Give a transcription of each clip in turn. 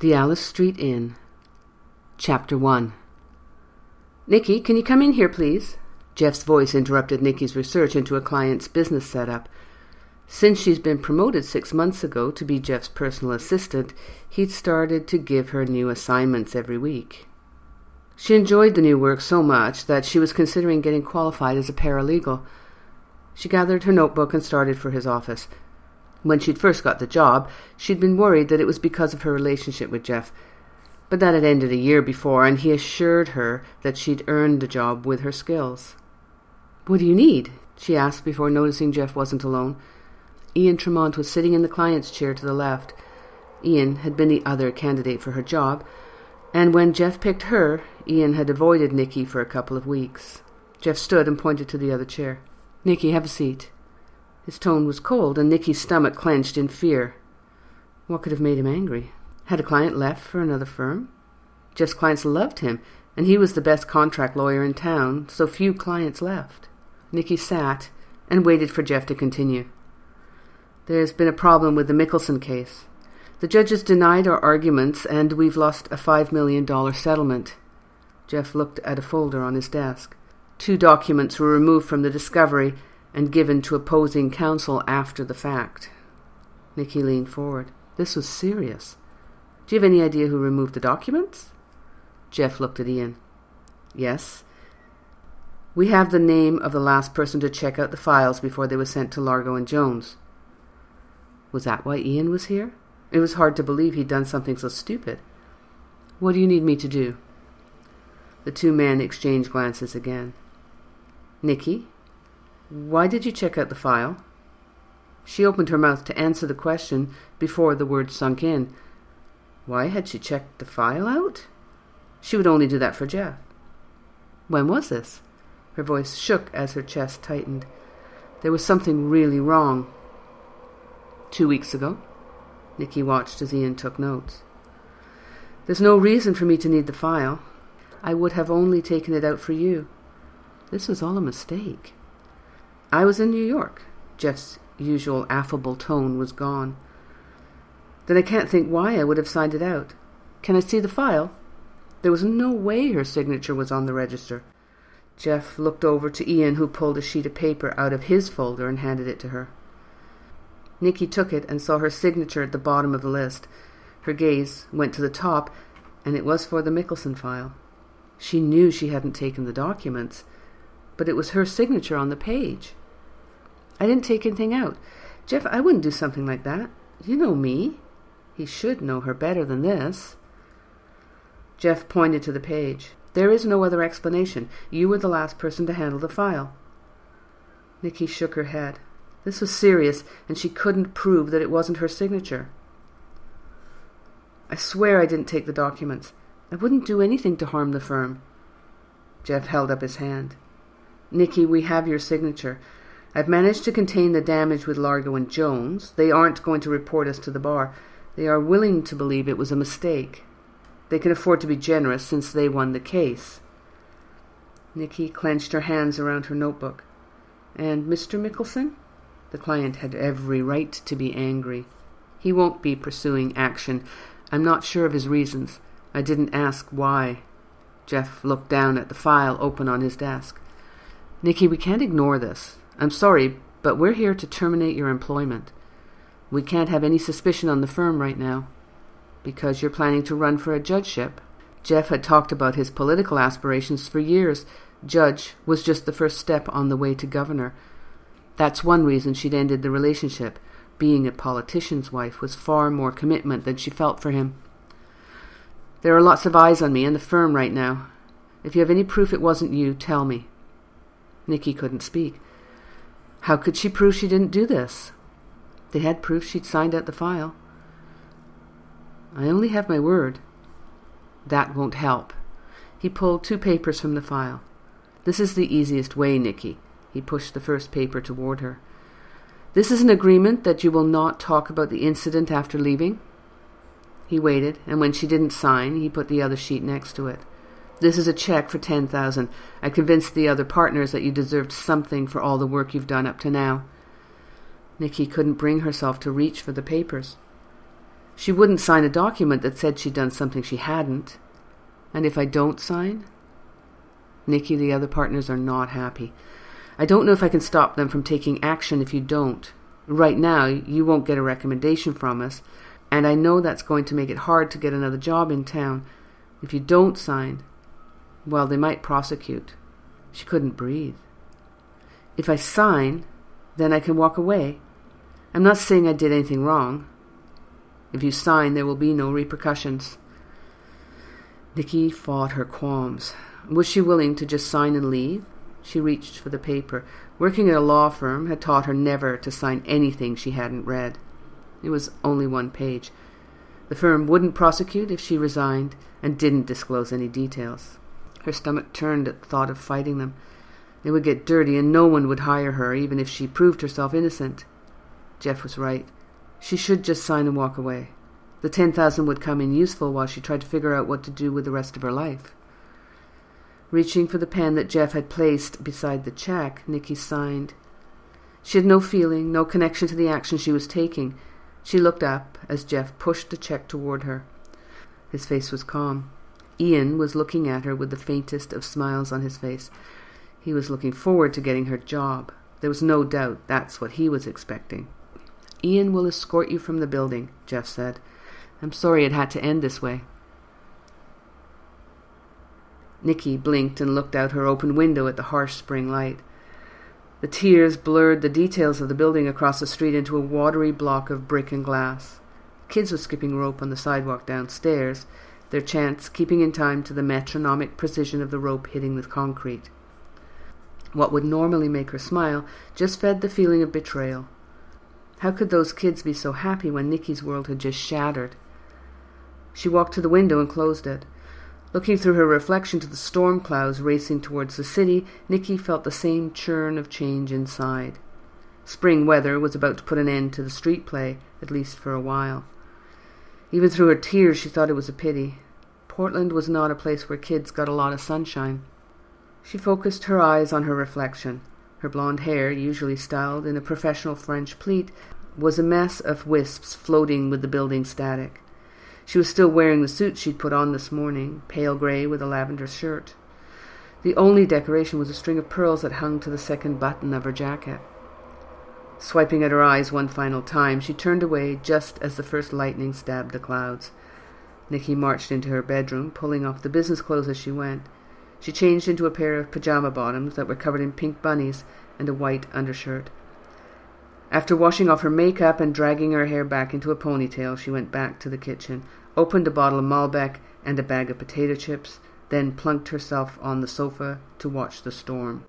The Alice Street Inn. Chapter 1. "Nicky, can you come in here, please?" Jeff's voice interrupted Nicky's research into a client's business setup. Since she's been promoted 6 months ago to be Jeff's personal assistant, he'd started to give her new assignments every week. She enjoyed the new work so much that she was considering getting qualified as a paralegal. She gathered her notebook and started for his office. When she'd first got the job, she'd been worried that it was because of her relationship with Jeff, but that had ended a year before, and he assured her that she'd earned the job with her skills. "What do you need?" she asked before noticing Jeff wasn't alone. Ian Tremont was sitting in the client's chair to the left. Ian had been the other candidate for her job, and when Jeff picked her, Ian had avoided Nicky for a couple of weeks. Jeff stood and pointed to the other chair. "Nicky, have a seat." His tone was cold, and Nicky's stomach clenched in fear. What could have made him angry? Had a client left for another firm? Jeff's clients loved him, and he was the best contract lawyer in town, so few clients left. Nicky sat and waited for Jeff to continue. "There's been a problem with the Mickelson case. The judges denied our arguments, and we've lost a $5 million settlement." Jeff looked at a folder on his desk. 2 documents were removed from the discovery and given to opposing counsel after the fact. Nicky leaned forward. This was serious. "Do you have any idea who removed the documents?" Jeff looked at Ian. "Yes. We have the name of the last person to check out the files before they were sent to Largo and Jones." Was that why Ian was here? It was hard to believe he'd done something so stupid. "What do you need me to do?" The 2 men exchanged glances again. "Nicky, why did you check out the file?" She opened her mouth to answer the question before the words sunk in. Why had she checked the file out? She would only do that for Jeff. "When was this?" Her voice shook as her chest tightened. There was something really wrong. 2 weeks ago. Nicky watched as Ian took notes. "There's no reason for me to need the file. I would have only taken it out for you." This was all a mistake. "I was in New York." Jeff's usual affable tone was gone. "Then I can't think why I would have signed it out. Can I see the file?" There was no way her signature was on the register. Jeff looked over to Ian, who pulled a sheet of paper out of his folder and handed it to her. Nicky took it and saw her signature at the bottom of the list. Her gaze went to the top, and it was for the Mickelson file. She knew she hadn't taken the documents, but it was her signature on the page. "I didn't take anything out. Jeff, I wouldn't do something like that. You know me." He should know her better than this. Jeff pointed to the page. "There is no other explanation. You were the last person to handle the file." Nicky shook her head. This was serious, and she couldn't prove that it wasn't her signature. "I swear I didn't take the documents. I wouldn't do anything to harm the firm." Jeff held up his hand. "Nicky, we have your signature. I've managed to contain the damage with Largo and Jones. They aren't going to report us to the bar. They are willing to believe it was a mistake. They can afford to be generous since they won the case." Nicky clenched her hands around her notebook. "And Mr. Mickelson?" The client had every right to be angry. "He won't be pursuing action. I'm not sure of his reasons. I didn't ask why." Jeff looked down at the file open on his desk. "Nicky, we can't ignore this. I'm sorry, but we're here to terminate your employment. We can't have any suspicion on the firm right now." "Because you're planning to run for a judgeship?" Jeff had talked about his political aspirations for years. Judge was just the first step on the way to governor. That's one reason she'd ended the relationship. Being a politician's wife was far more commitment than she felt for him. "There are lots of eyes on me and the firm right now. If you have any proof it wasn't you, tell me." Nicky couldn't speak. How could she prove she didn't do this? They had proof she'd signed out the file. "I only have my word." "That won't help." He pulled 2 papers from the file. "This is the easiest way, Nicky." He pushed the first paper toward her. "This is an agreement that you will not talk about the incident after leaving." He waited, and when she didn't sign, he put the other sheet next to it. "This is a check for $10,000. I convinced the other partners that you deserved something for all the work you've done up to now." Nicky couldn't bring herself to reach for the papers. She wouldn't sign a document that said she'd done something she hadn't. And if I don't sign? Nicky, the other partners are not happy. I don't know if I can stop them from taking action if you don't. Right now, you won't get a recommendation from us, and I know that's going to make it hard to get another job in town. If you don't sign, well, they might prosecute. She couldn't breathe. If I sign, then I can walk away. I'm not saying I did anything wrong. If you sign, there will be no repercussions. Nicky fought her qualms. Was she willing to just sign and leave? She reached for the paper. Working at a law firm had taught her never to sign anything she hadn't read. It was only one page. The firm wouldn't prosecute if she resigned and didn't disclose any details. Her stomach turned at the thought of fighting them. It would get dirty and no one would hire her even if she proved herself innocent. Jeff was right. She should just sign and walk away. The 10,000 would come in useful while she tried to figure out what to do with the rest of her life. Reaching for the pen that Jeff had placed beside the check, Nicky signed. She had no feeling, no connection to the action she was taking. She looked up as Jeff pushed the check toward her. His face was calm. Ian was looking at her with the faintest of smiles on his face. He was looking forward to getting her job. There was no doubt that's what he was expecting. Ian will escort you from the building, Jeff said. I'm sorry it had to end this way. Nicky blinked and looked out her open window at the harsh spring light. The tears blurred the details of the building across the street into a watery block of brick and glass. Kids were skipping rope on the sidewalk downstairs, their chants keeping in time to the metronomic precision of the rope hitting the concrete. What would normally make her smile just fed the feeling of betrayal. How could those kids be so happy when Nicky's world had just shattered? She walked to the window and closed it. Looking through her reflection to the storm clouds racing towards the city, Nicky felt the same churn of change inside. Spring weather was about to put an end to the street play, at least for a while. Even through her tears, she thought it was a pity. Portland was not a place where kids got a lot of sunshine. She focused her eyes on her reflection. Her blonde hair, usually styled in a professional French pleat, was a mess of wisps floating with the building static. She was still wearing the suit she'd put on this morning, pale grey with a lavender shirt. The only decoration was a string of pearls that hung to the second button of her jacket. Swiping at her eyes one final time, she turned away just as the first lightning stabbed the clouds. Nicky marched into her bedroom, pulling off the business clothes as she went. She changed into a pair of pajama bottoms that were covered in pink bunnies and a white undershirt. After washing off her makeup and dragging her hair back into a ponytail, she went back to the kitchen, opened a bottle of Malbec and a bag of potato chips, then plunked herself on the sofa to watch the storm.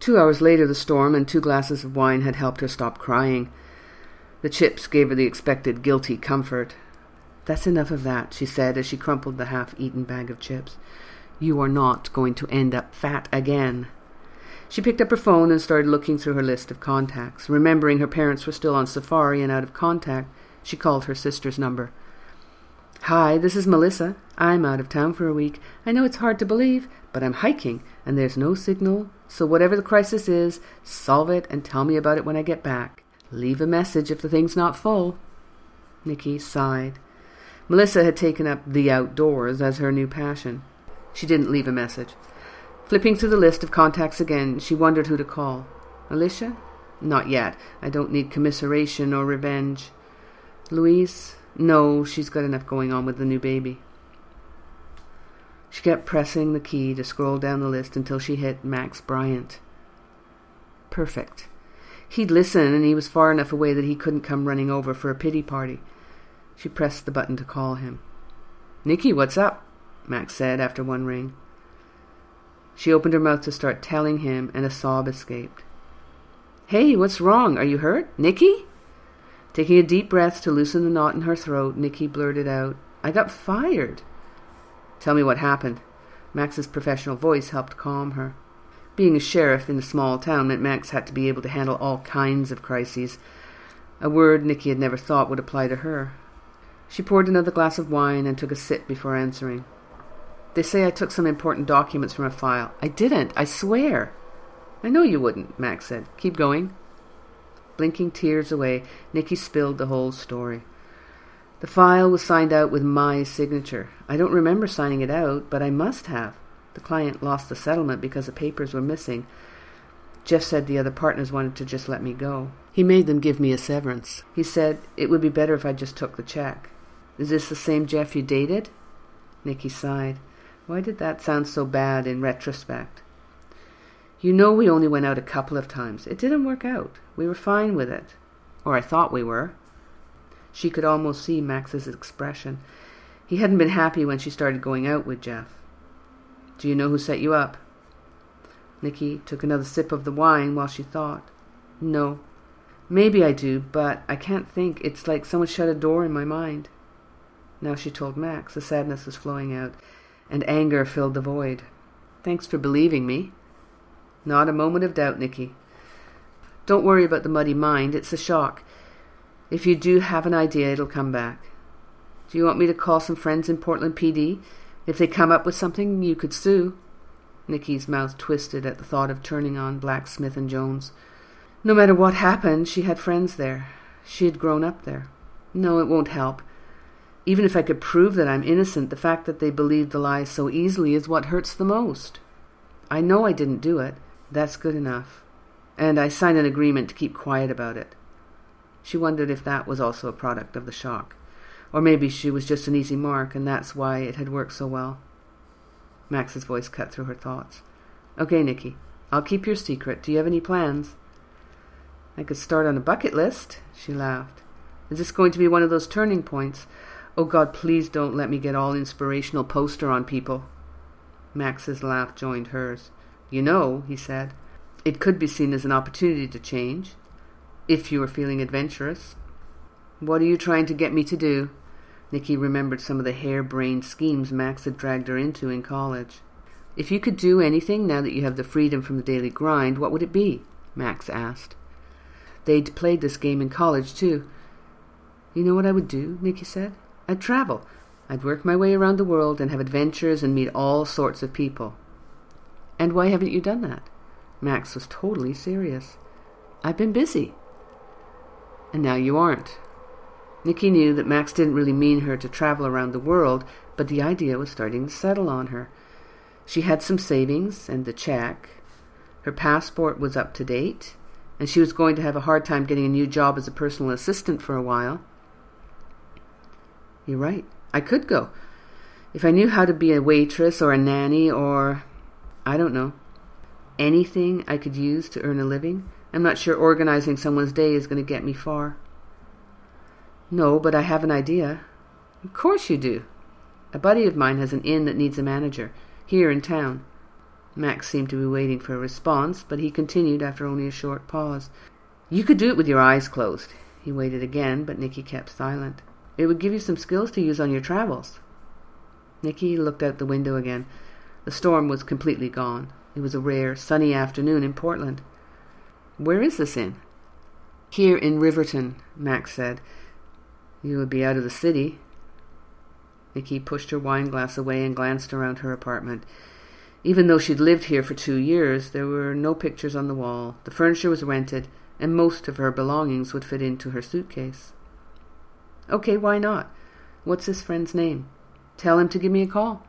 2 hours later, the storm and 2 glasses of wine had helped her stop crying. The chips gave her the expected guilty comfort. "That's enough of that," she said as she crumpled the half-eaten bag of chips. "You are not going to end up fat again." She picked up her phone and started looking through her list of contacts. Remembering her parents were still on safari and out of contact, she called her sister's number. "Hi, this is Melissa. I'm out of town for a week. I know it's hard to believe, but I'm hiking, and there's no signal. So whatever the crisis is, solve it and tell me about it when I get back. Leave a message if the thing's not full." Nicky sighed. Melissa had taken up the outdoors as her new passion. She didn't leave a message. Flipping through the list of contacts again, she wondered who to call. Alicia? Not yet. I don't need commiseration or revenge. Louise? No, she's got enough going on with the new baby. She kept pressing the key to scroll down the list until she hit Max Bryant. Perfect. He'd listen, and he was far enough away that he couldn't come running over for a pity party. She pressed the button to call him. "Nicky, what's up?" Max said after one ring. She opened her mouth to start telling him, and a sob escaped. "Hey, what's wrong? Are you hurt? Nicky?" Taking a deep breath to loosen the knot in her throat, Nicky blurted out, "I got fired." "Tell me what happened." Max's professional voice helped calm her. Being a sheriff in a small town meant Max had to be able to handle all kinds of crises, a word Nicky had never thought would apply to her. She poured another glass of wine and took a sip before answering. "They say I took some important documents from a file. I didn't, I swear." "I know you wouldn't," Max said. "Keep going." Blinking tears away, Nicky spilled the whole story. The file was signed out with my signature. I don't remember signing it out, but I must have. The client lost the settlement because the papers were missing. Jeff said the other partners wanted to just let me go. He made them give me a severance. He said it would be better if I just took the check. Is this the same Jeff you dated? Nicky sighed. Why did that sound so bad in retrospect? You know, we only went out a couple of times. It didn't work out. We were fine with it. Or I thought we were. She could almost see Max's expression. He hadn't been happy when she started going out with Jeff. Do you know who set you up? Nicky took another sip of the wine while she thought. No. Maybe I do, but I can't think. It's like someone shut a door in my mind. Now she told Max. The sadness was flowing out, and anger filled the void. Thanks for believing me. Not a moment of doubt, Nicky. Don't worry about the muddy mind. It's a shock. If you do have an idea, it'll come back. Do you want me to call some friends in Portland PD? If they come up with something, you could sue. Nicky's mouth twisted at the thought of turning on Blacksmith and Jones. No matter what happened, she had friends there. She had grown up there. No, it won't help. Even if I could prove that I'm innocent, the fact that they believed the lies so easily is what hurts the most. I know I didn't do it. That's good enough. And I signed an agreement to keep quiet about it. She wondered if that was also a product of the shock. Or maybe she was just an easy mark, and that's why it had worked so well. Max's voice cut through her thoughts. Okay, Nicky, I'll keep your secret. Do you have any plans? I could start on a bucket list, she laughed. Is this going to be one of those turning points? Oh God, please don't let me get all inspirational poster on people. Max's laugh joined hers. You know, he said, it could be seen as an opportunity to change, if you were feeling adventurous. What are you trying to get me to do? Nicky remembered some of the harebrained schemes Max had dragged her into in college. If you could do anything now that you have the freedom from the daily grind, what would it be? Max asked. They'd played this game in college, too. You know what I would do? Nicky said. I'd travel. I'd work my way around the world and have adventures and meet all sorts of people. And why haven't you done that? Max was totally serious. I've been busy. And now you aren't. Nicky knew that Max didn't really mean her to travel around the world, but the idea was starting to settle on her. She had some savings and the check. Her passport was up to date, and she was going to have a hard time getting a new job as a personal assistant for a while. You're right. I could go. If I knew how to be a waitress or a nanny or, I don't know, anything I could use to earn a living, I'm not sure organizing someone's day is going to get me far. No, but I have an idea. Of course you do. A buddy of mine has an inn that needs a manager, here in town. Max seemed to be waiting for a response, but he continued after only a short pause. You could do it with your eyes closed. He waited again, but Nicky kept silent. It would give you some skills to use on your travels. Nicky looked out the window again. The storm was completely gone. It was a rare, sunny afternoon in Portland. Where is this inn? Here in Riverton, Max said. You would be out of the city. Nicky pushed her wine glass away and glanced around her apartment. Even though she'd lived here for 2 years, there were no pictures on the wall. The furniture was rented, and most of her belongings would fit into her suitcase. Okay, why not? What's his friend's name? Tell him to give me a call.